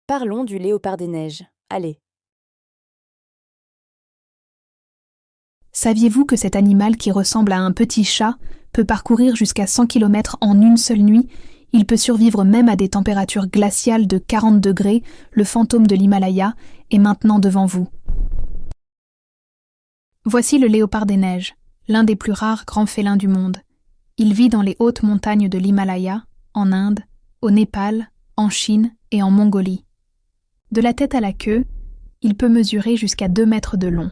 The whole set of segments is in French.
Parlons du léopard des neiges. Allez. Saviez-vous que cet animal qui ressemble à un petit chat peut parcourir jusqu'à 100 km en une seule nuit? Il peut survivre même à des températures glaciales de 40 degrés. Le fantôme de l'Himalaya est maintenant devant vous. Voici le léopard des neiges, l'un des plus rares grands félins du monde. Il vit dans les hautes montagnes de l'Himalaya, en Inde, au Népal, en Chine et en Mongolie. De la tête à la queue, il peut mesurer jusqu'à 2 mètres de long.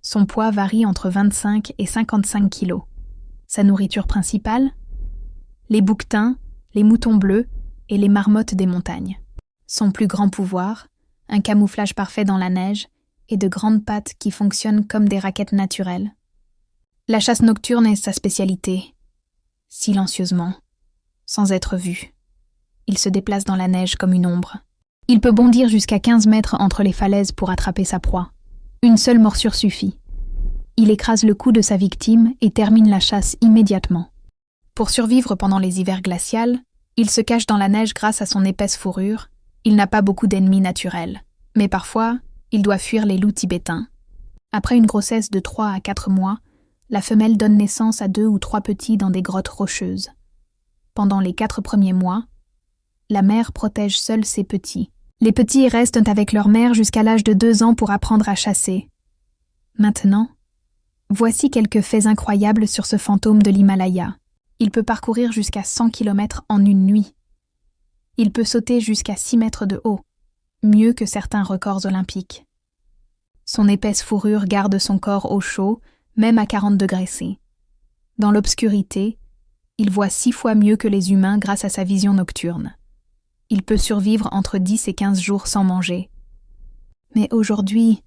Son poids varie entre 25 et 55 kilos. Sa nourriture principale? Les bouquetins, les moutons bleus et les marmottes des montagnes. Son plus grand pouvoir? Un camouflage parfait dans la neige et de grandes pattes qui fonctionnent comme des raquettes naturelles. La chasse nocturne est sa spécialité. Silencieusement, sans être vu. Il se déplace dans la neige comme une ombre. Il peut bondir jusqu'à 15 mètres entre les falaises pour attraper sa proie. Une seule morsure suffit. Il écrase le cou de sa victime et termine la chasse immédiatement. Pour survivre pendant les hivers glacials, il se cache dans la neige grâce à son épaisse fourrure. Il n'a pas beaucoup d'ennemis naturels. Mais parfois, il doit fuir les loups tibétains. Après une grossesse de 3 à 4 mois, la femelle donne naissance à 2 ou 3 petits dans des grottes rocheuses. Pendant les 4 premiers mois, la mère protège seule ses petits. Les petits restent avec leur mère jusqu'à l'âge de 2 ans pour apprendre à chasser. Maintenant, voici quelques faits incroyables sur ce fantôme de l'Himalaya. Il peut parcourir jusqu'à 100 km en une nuit. Il peut sauter jusqu'à 6 mètres de haut, mieux que certains records olympiques. Son épaisse fourrure garde son corps au chaud, même à 40 degrés C. Dans l'obscurité, il voit 6 fois mieux que les humains grâce à sa vision nocturne. Il peut survivre entre 10 et 15 jours sans manger. Mais aujourd'hui,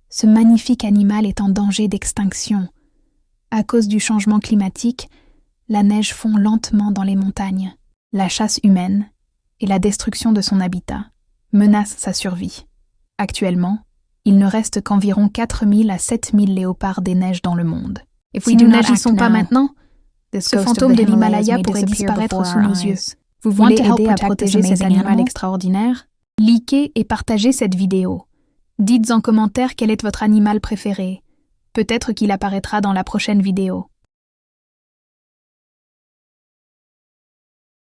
ce magnifique animal est en danger d'extinction. À cause du changement climatique, la neige fond lentement dans les montagnes. La chasse humaine et la destruction de son habitat menacent sa survie. Actuellement, il ne reste qu'environ 4000 à 7000 léopards des neiges dans le monde. Si nous n'agissons pas maintenant, ce fantôme de l'Himalaya pourrait disparaître sous nos yeux. Vous voulez aider à protéger cet animal extraordinaire? Likez et partagez cette vidéo. Dites en commentaire quel est votre animal préféré. Peut-être qu'il apparaîtra dans la prochaine vidéo.